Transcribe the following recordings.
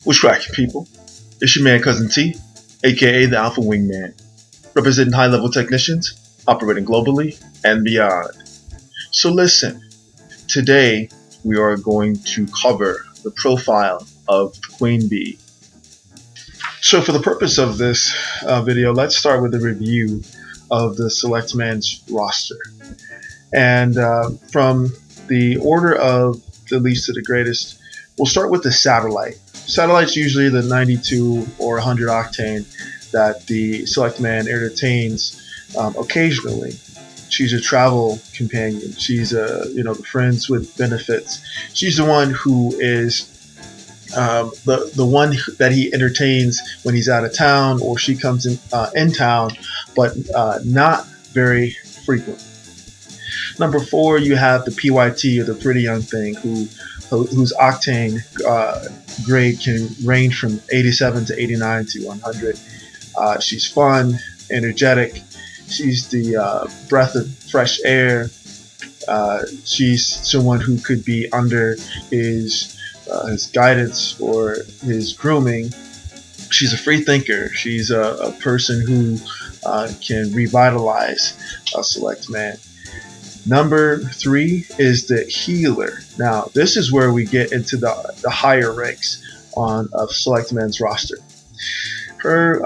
What's cracking, people? It's your man Cousin T, aka the Alpha Wingman, representing high-level technicians, operating globally and beyond. So listen, today we are going to cover the profile of Queen Bee. So for the purpose of this video, let's start with a review of the SelectMan's roster. And from the order of the least to the greatest, we'll start with the satellite. Satellite's usually the 92 or 100 octane that the SelectMan entertains occasionally. She's a travel companion. She's the friends with benefits. She's the one who is the one that he entertains when he's out of town, or she comes in town, but not very frequent. Number 4, you have the PYT, or the pretty young thing, whose octane grade can range from 87 to 89 to 100. She's fun, energetic. She's the breath of fresh air. She's someone who could be under his guidance or his grooming. She's a free thinker. She's a person who can revitalize a SelectMan. Number 3 is the healer. Now, this is where we get into the higher ranks of SelectMan's roster. Her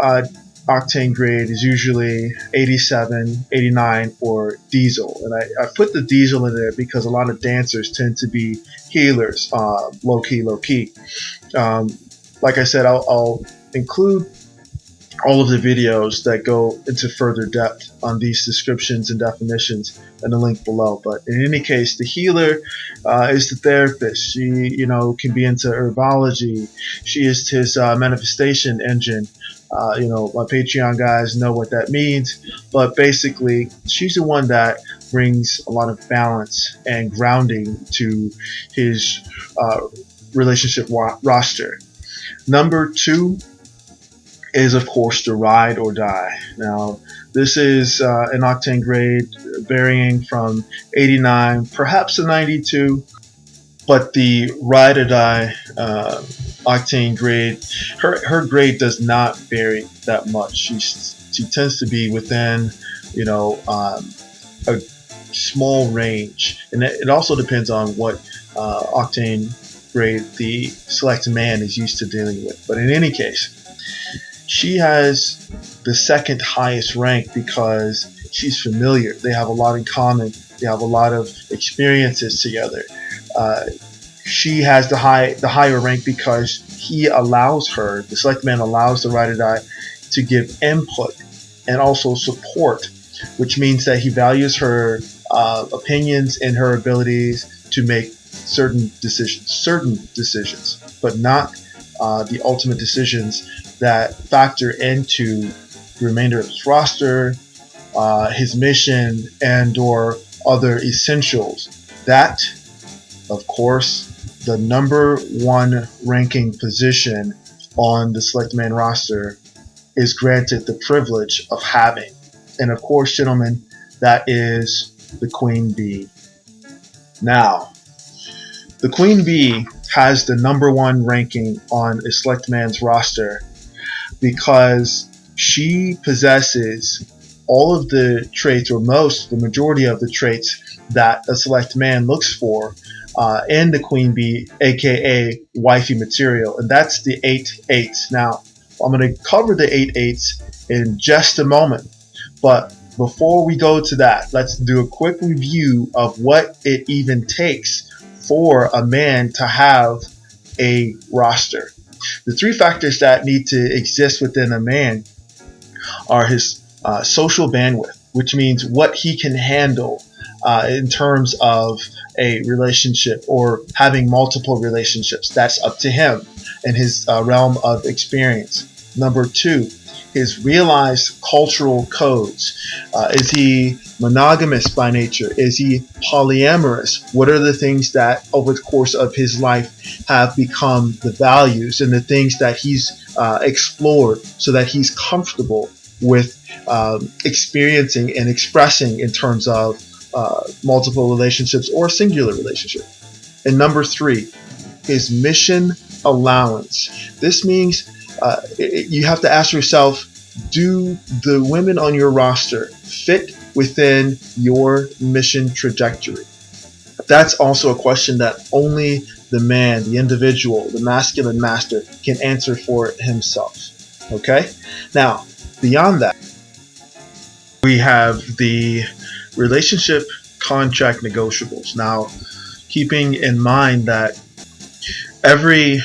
octane grade is usually 87, 89, or diesel. And I put the diesel in there because a lot of dancers tend to be healers, low key. Like I said, I'll include all of the videos that go into further depth on these descriptions and definitions in the link below. But in any case, the healer is the therapist. She, can be into herbology. She is his manifestation engine. My Patreon guys know what that means. But basically, she's the one that brings a lot of balance and grounding to his relationship roster. Number 2 is, of course, the ride or die. Now, this is an octane grade varying from 89, perhaps a 92, but the ride or die octane grade, her grade does not vary that much. She tends to be within, a small range, and it also depends on what octane grade the SelectMan is used to dealing with. But in any case, she has the second highest rank because she's familiar. They have a lot in common. They have a lot of experiences together. She has the higher rank because he allows her, the SelectMan allows the ride or die to give input and also support, which means that he values her opinions and her abilities to make certain decisions, but not the ultimate decisions that factor into the remainder of his roster, his mission, and or other essentials. That, of course, the number 1 ranking position on the SelectMan roster is granted the privilege of having. And of course, gentlemen, that is the Queen Bee. Now, the Queen Bee has the number 1 ranking on a SelectMan's roster because she possesses all of the traits, or the majority of the traits that a SelectMan looks for in the Queen Bee, aka wifey material, and that's the 8/8. Now, I'm going to cover the 8/8 in just a moment, but before we go to that, let's do a quick review of what it even takes for a man to have a roster. The 3 factors that need to exist within a man are his social bandwidth, which means what he can handle in terms of a relationship or having multiple relationships. That's up to him and his realm of experience. Number 2, his realized cultural codes. Is he monogamous by nature? Is he polyamorous? What are the things that over the course of his life have become the values and the things that he's explored so that he's comfortable with experiencing and expressing in terms of multiple relationships or singular relationship? And number 3, his mission allowance. This means you have to ask yourself, do the women on your roster fit within your mission trajectory? That's also a question that only the man, the individual, the masculine master can answer for himself. Okay? Now, beyond that, we have the relationship contract negotiables. Now, keeping in mind that every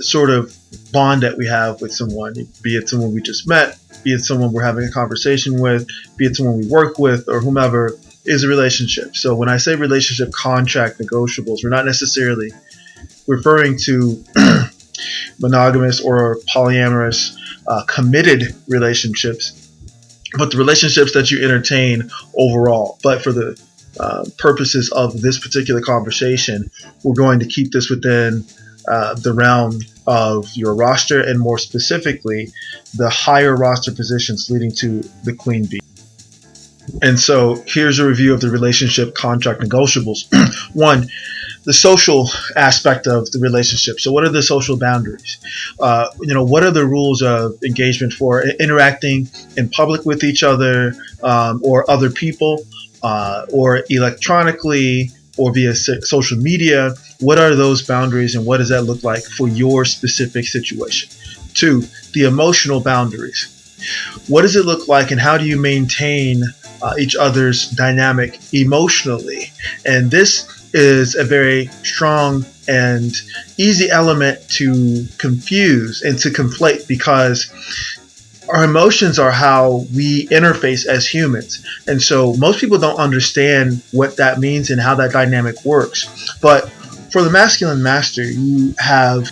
sort of bond that we have with someone, be it someone we just met, be it someone we're having a conversation with, be it someone we work with, or whomever, is a relationship. So when I say relationship contract negotiables, we're not necessarily referring to monogamous or polyamorous committed relationships, but the relationships that you entertain overall. But for the purposes of this particular conversation, we're going to keep this within the realm of your roster, and more specifically, the higher roster positions leading to the queen bee. And so here's a review of the relationship contract negotiables. One, the social aspect of the relationship. So what are the social boundaries? What are the rules of engagement for interacting in public with each other, or other people, or electronically, or via social media? What are those boundaries, and what does that look like for your specific situation? Two, the emotional boundaries. What does it look like, and how do you maintain each other's dynamic emotionally? And this is a very strong and easy element to confuse and to conflate, because our emotions are how we interface as humans. And so most people don't understand what that means and how that dynamic works. But for the masculine master, you have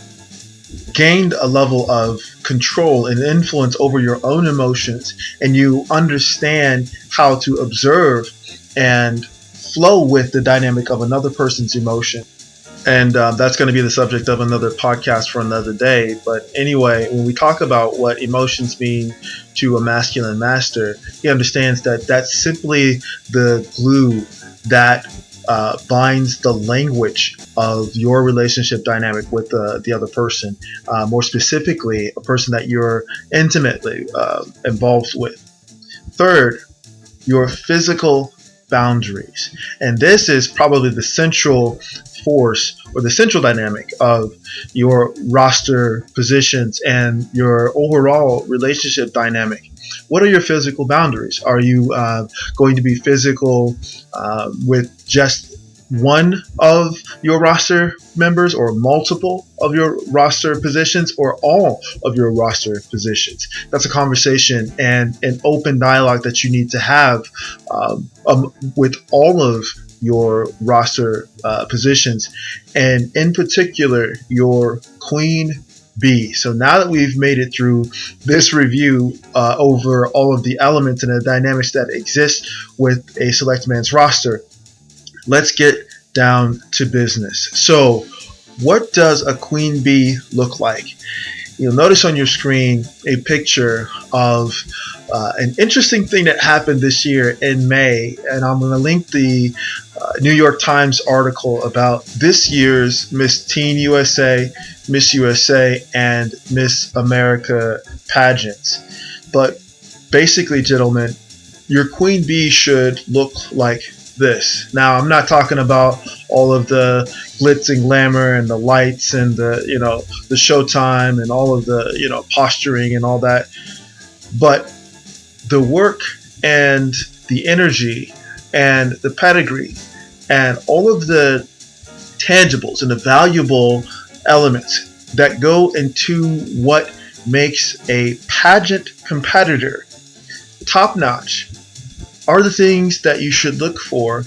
gained a level of control and influence over your own emotions, and you understand how to observe and flow with the dynamic of another person's emotion. And that's going to be the subject of another podcast for another day. But anyway, when we talk about what emotions mean to a masculine master, he understands that that's simply the glue that binds the language of your relationship dynamic with the other person, more specifically, a person that you're intimately involved with. Third, your physical boundaries. And this is probably the central force or the central dynamic of your roster positions and your overall relationship dynamic. What are your physical boundaries? Are you going to be physical with just one of your roster members, or multiple of your roster positions, or all of your roster positions? That's a conversation and an open dialogue that you need to have with all of your roster positions, and in particular your queen bee. So now that we've made it through this review over all of the elements and the dynamics that exist with a select man's roster, let's get down to business. So what does a queen bee look like? You'll notice on your screen a picture of an interesting thing that happened this year in May, and I'm going to link the New York Times article about this year's Miss Teen USA, Miss USA, and Miss America pageants. But basically, gentlemen, your queen bee should look like this. Now, I'm not talking about all of the glitz and glamour and the lights and the showtime and all of the posturing and all that, but the work and the energy and the pedigree and all of the tangibles and the valuable elements that go into what makes a pageant competitor top notch are the things that you should look for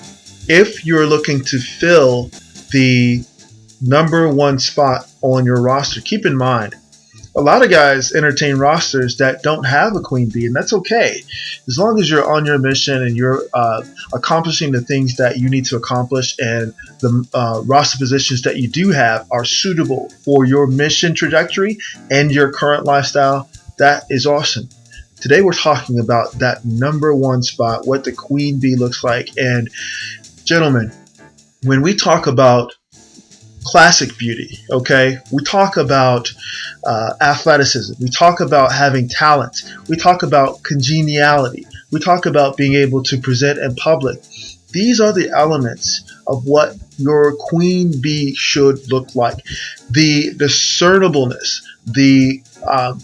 if you're looking to fill the number one spot on your roster. Keep in mind, a lot of guys entertain rosters that don't have a queen bee, and that's okay. As long as you're on your mission and you're accomplishing the things that you need to accomplish, and the roster positions that you do have are suitable for your mission trajectory and your current lifestyle, that is awesome. Today we're talking about that number one spot, what the queen bee looks like. And gentlemen, when we talk about classic beauty. Okay, we talk about athleticism, we talk about having talent, we talk about congeniality, we talk about being able to present in public. These are the elements of what your queen bee should look like. The discernibleness, the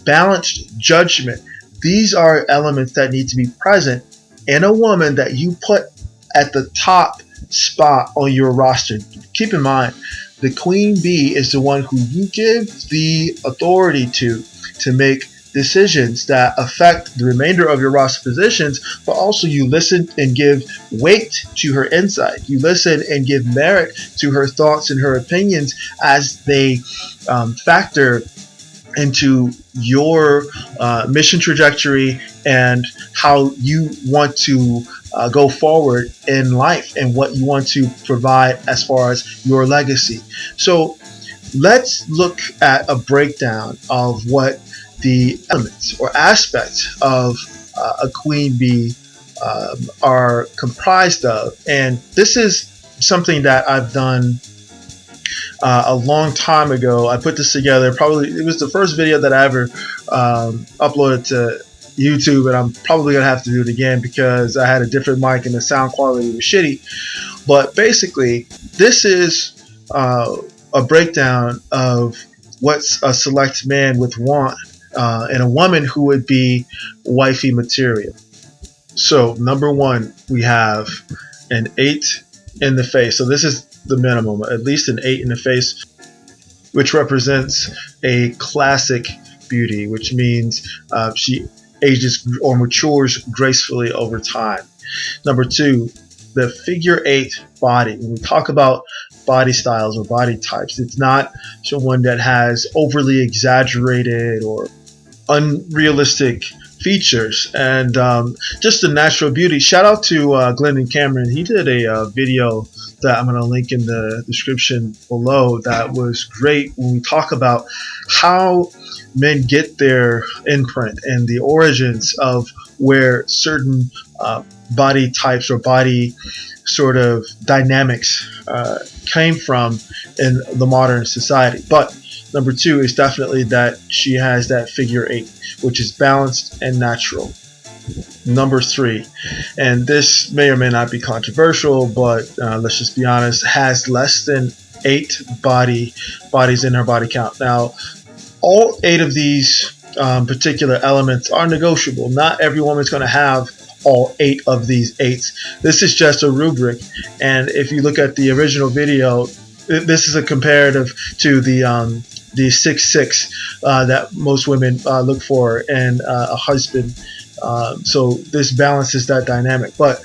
balanced judgment, these are elements that need to be present in a woman that you put at the top spot on your roster. Keep in mind, the queen bee is the one who you give the authority to make decisions that affect the remainder of your roster positions, but also you listen and give weight to her insight. You listen and give merit to her thoughts and her opinions as they factor into your mission trajectory and how you want to go forward in life and what you want to provide as far as your legacy. So let's look at a breakdown of what the elements or aspects of a queen bee are comprised of. And this is something that I've done a long time ago. I put this together. Probably it was the first video that I ever uploaded to YouTube, and I'm probably gonna have to do it again because I had a different mic and the sound quality was shitty. But basically, this is a breakdown of what a select man would want in a woman who would be wifey material. So number one, we have an 8 in the face. So this is the minimum, at least an 8 in the face, which represents a classic beauty, which means she ages or matures gracefully over time. Number two, the figure 8 body. When we talk about body styles or body types, it's not someone that has overly exaggerated or unrealistic features and just the natural beauty. Shout out to Glenn Cameron. He did a video that I'm going to link in the description below that was great when we talk about how men get their imprint and the origins of where certain body types or body sort of dynamics came from in the modern society. But number two is definitely that she has that figure 8, which is balanced and natural. Number three, and this may or may not be controversial, but let's just be honest, has less than 8 bodies in her body count. Now, all 8 of these particular elements are negotiable. Not every woman's going to have all 8 of these 8s. This is just a rubric, and if you look at the original video, this is a comparative to the 6'6" that most women look for in a husband. So this balances that dynamic. But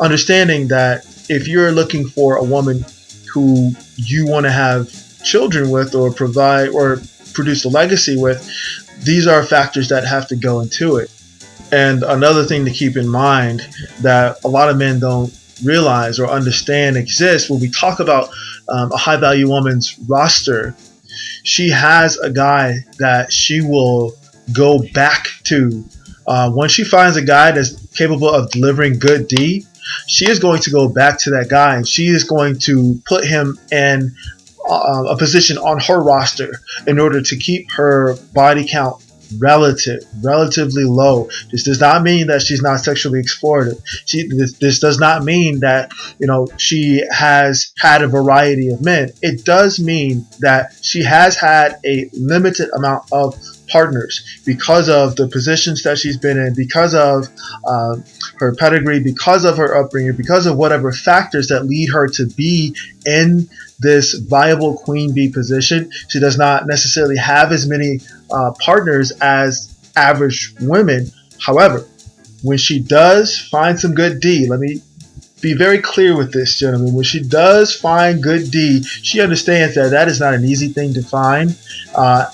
understanding that if you're looking for a woman who you want to have children with or provide or produce a legacy with, these are factors that have to go into it. And another thing to keep in mind that a lot of men don't realize or understand exists when we talk about a high value woman's roster. She has a guy that she will go back to. Once she finds a guy that's capable of delivering good D, she is going to go back to that guy and she is going to put him in a position on her roster in order to keep her body count relatively low. This does not mean that she's not sexually explorative. This does not mean that she has had a variety of men. It does mean that she has had a limited amount of partners because of the positions that she's been in, because of her pedigree, because of her upbringing, because of whatever factors that lead her to be in this viable queen bee position. She does not necessarily have as many partners as average women. However, when she does find some good D, let me be very clear with this, gentlemen. When she does find good D, she understands that that is not an easy thing to find,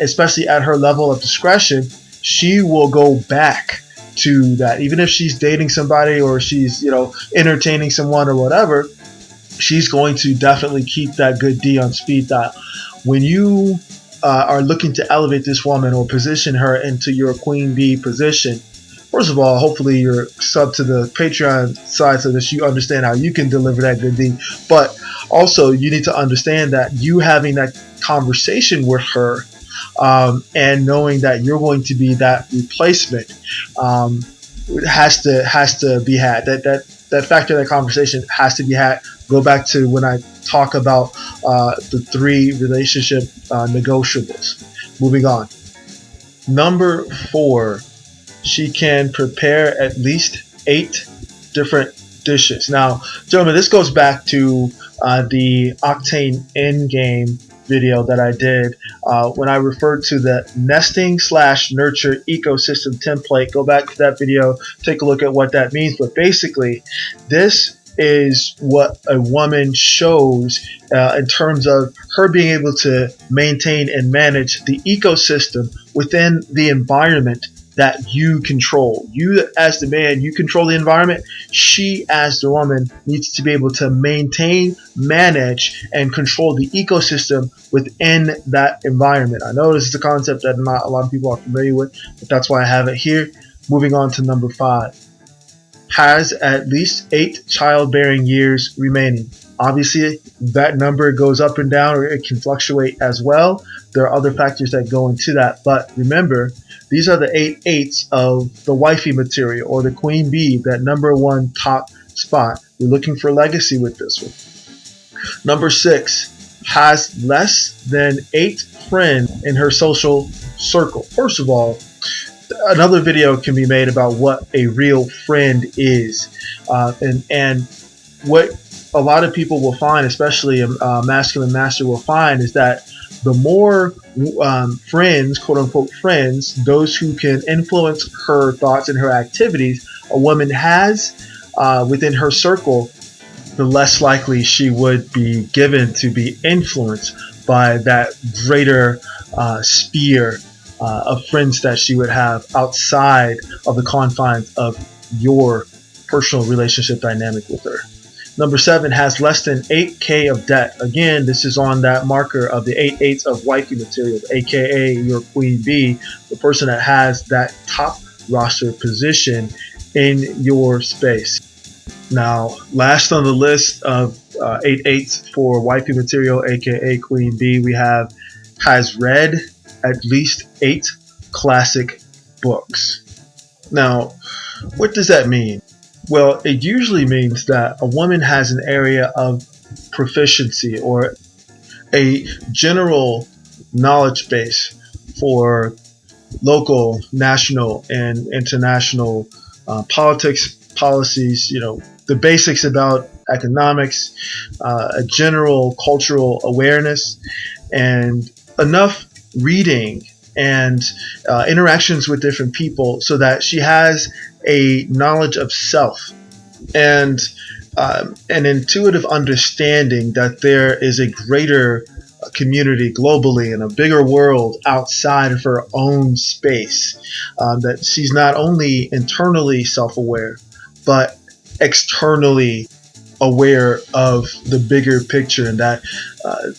especially at her level of discretion. She will go back to that, even if she's dating somebody or she's entertaining someone or whatever. She's going to definitely keep that good D on speed dial. When you are looking to elevate this woman or position her into your queen bee position, First of all, hopefully you're sub to the Patreon side so that you understand how you can deliver that good deed. But also, you need to understand that you having that conversation with her, and knowing that you're going to be that replacement, has to be had. That factor, that conversation has to be had. Go back to when I talk about the 3 relationship negotiables. Moving on. Number 4, she can prepare at least 8 different dishes. Now, gentlemen, this goes back to the Octane Endgame video that I did when I referred to the nesting/nurture ecosystem template. Go back to that video, take a look at what that means. But basically, this is what a woman shows in terms of her being able to maintain and manage the ecosystem within the environment that you control. You as the man, you control the environment. She as the woman needs to be able to maintain, manage, and control the ecosystem within that environment. I know this is a concept that not a lot of people are familiar with, but that's why I have it here. Moving on to number 5. Has at least 8 childbearing years remaining. Obviously, that number goes up and down, or it can fluctuate as well. There are other factors that go into that, but remember, these are the 8 eights of the wifey material, or the queen bee, that number 1 top spot. We're looking for legacy with this one. Number 6, has less than 8 friends in her social circle. First of all, another video can be made about what a real friend is, and what a lot of people will find, especially a masculine master will find, is that the more friends, quote unquote friends, those who can influence her thoughts and her activities a woman has within her circle, the less likely she would be given to be influenced by that greater sphere of friends that she would have outside of the confines of your personal relationship dynamic with her. Number 7, has less than 8K of debt. Again, this is on that marker of the 8 eights of wifey material, aka your queen bee, the person that has that top roster position in your space. Now, last on the list of 8 eights for wifey material, aka queen bee, we have has read at least 8 classic books. Now, what does that mean? Well, it usually means that a woman has an area of proficiency or a general knowledge base for local, national, and international politics, policies, the basics about economics, a general cultural awareness, and enough reading and interactions with different people so that she has a knowledge of self and an intuitive understanding that there is a greater community globally and a bigger world outside of her own space, that she's not only internally self-aware but externally aware of the bigger picture, and that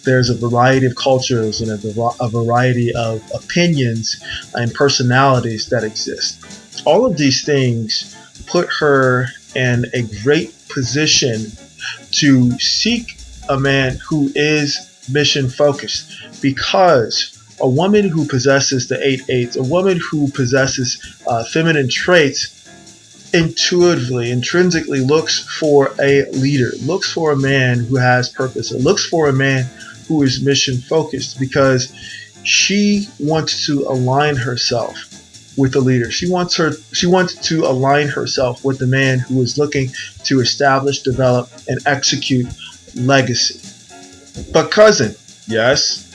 there's a variety of cultures and a variety of opinions and personalities that exist. All of these things put her in a great position to seek a man who is mission focused, because a woman who possesses the 8 eights, a woman who possesses feminine traits, intuitively, intrinsically looks for a leader, looks for a man who has purpose, and looks for a man who is mission focused, because she wants to align herself with the leader. She wants to align herself with the man who is looking to establish, develop, and execute legacy. But cousin, yes,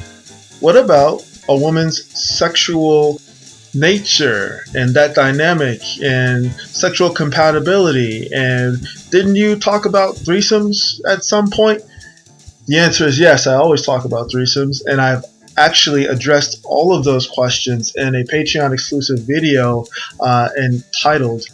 what about a woman's sexual nature and that dynamic and sexual compatibility? And didn't you talk about threesomes at some point? The answer is yes. I always talk about threesomes, and I've actually addressed all of those questions in a Patreon exclusive video entitled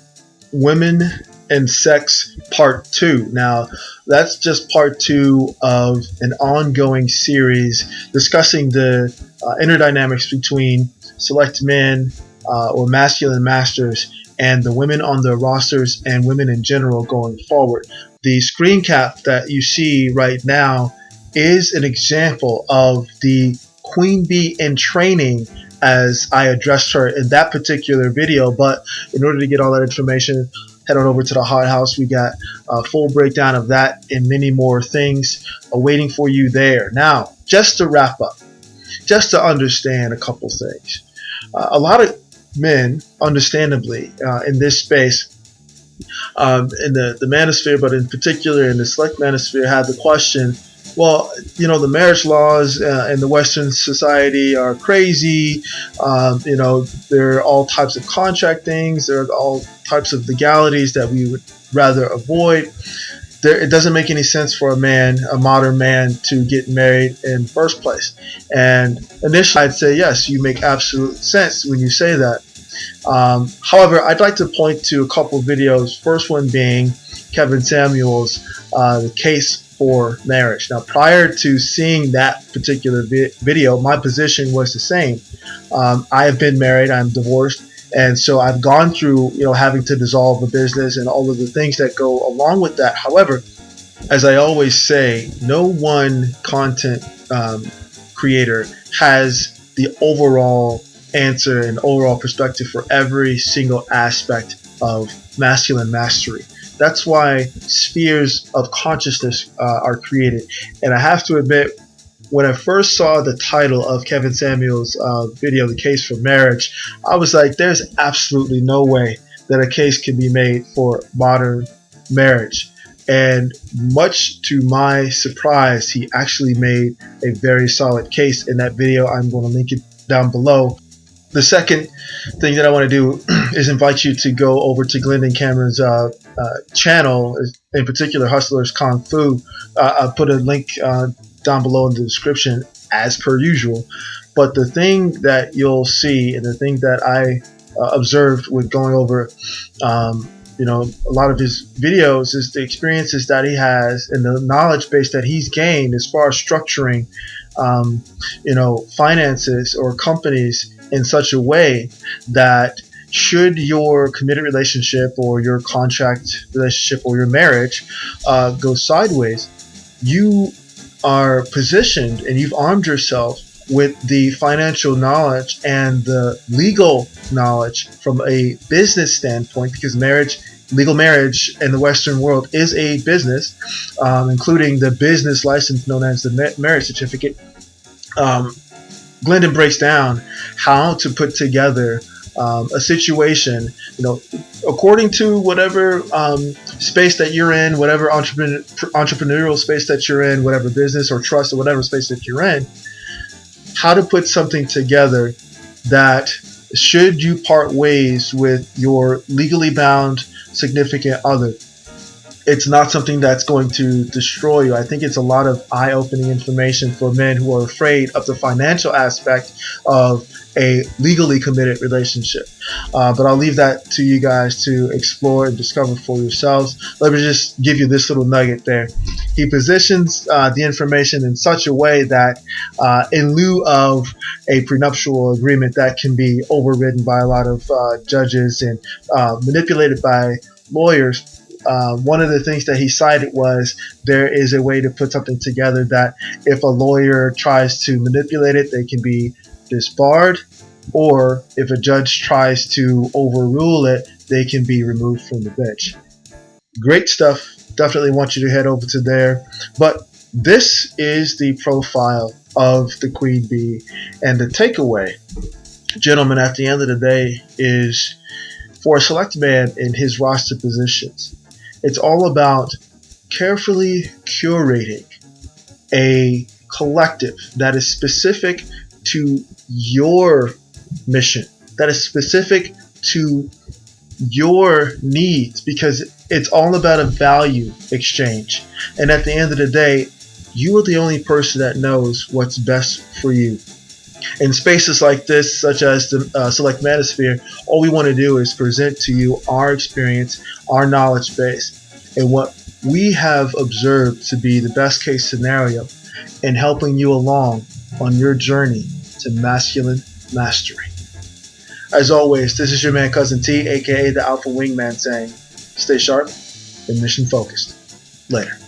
Women and Sex Part 2. Now, that's just part 2 of an ongoing series discussing the inner dynamics between select men or masculine masters and the women on the rosters and women in general going forward. The screen cap that you see right now is an example of the queen bee in training as I addressed her in that particular video. But in order to get all that information, head on over to the Hot House. We got a full breakdown of that and many more things awaiting for you there. Now, just to wrap up, just to understand a couple things. A lot of men, understandably, in this space, in the manosphere, but in particular in the select manosphere, had the question, well, the marriage laws in the Western society are crazy. There are all types of contract things. There are all types of legalities that we would rather avoid. It doesn't make any sense for a modern man, to get married in the first place. And initially, I'd say, yes, you make absolute sense when you say that. However, I'd like to point to a couple videos. First one being Kevin Samuels' The Case for Marriage. Now, prior to seeing that particular video, my position was the same. I have been married. I'm divorced. And so I've gone through, having to dissolve a business and all of the things that go along with that. However, as I always say, no one content creator has the overall answer and overall perspective for every single aspect of masculine mastery. That's why spheres of consciousness are created. And I have to admit, when I first saw the title of Kevin Samuels' video, The Case for Marriage, I was like, there's absolutely no way that a case can be made for modern marriage. And much to my surprise, he actually made a very solid case in that video. I'm going to link it down below. The second thing that I want to do is invite you to go over to Glendon Cameron's channel, in particular Hustlers Kung Fu. I'll put a link down below in the description as per usual. But the thing that you'll see, and the thing that I observed with going over a lot of his videos, is the experiences that he has and the knowledge base that he's gained as far as structuring finances or companies in such a way that should your committed relationship or your contract relationship or your marriage go sideways, you are positioned and you've armed yourself with the financial knowledge and the legal knowledge from a business standpoint, because legal marriage in the Western world is a business, including the business license known as the marriage certificate. Glendon breaks down how to put together a situation, according to whatever space that you're in, whatever entrepreneurial space that you're in, whatever business or trust or whatever space that you're in, how to put something together that, should you part ways with your legally bound significant other, it's not something that's going to destroy you. I think it's a lot of eye-opening information for men who are afraid of the financial aspect of a legally committed relationship. But I'll leave that to you guys to explore and discover for yourselves. Let me just give you this little nugget there. He positions the information in such a way that in lieu of a prenuptial agreement that can be overridden by a lot of judges and manipulated by lawyers, one of the things that he cited was there is a way to put something together that if a lawyer tries to manipulate it, they can be disbarred, or if a judge tries to overrule it, they can be removed from the bench. Great stuff. Definitely want you to head over to there. But this is the profile of the queen bee, and the takeaway, gentlemen, at the end of the day, is for a select man in his roster positions, it's all about carefully curating a collective that is specific to your mission, that is specific to your needs, because it's all about a value exchange. And at the end of the day, you are the only person that knows what's best for you. In spaces like this, such as the Select Manosphere, all we want to do is present to you our experience, our knowledge base, and what we have observed to be the best case scenario in helping you along on your journey to masculine mastery. As always, this is your man Cousin T, aka the Alpha Wingman, saying, stay sharp and mission focused. Later.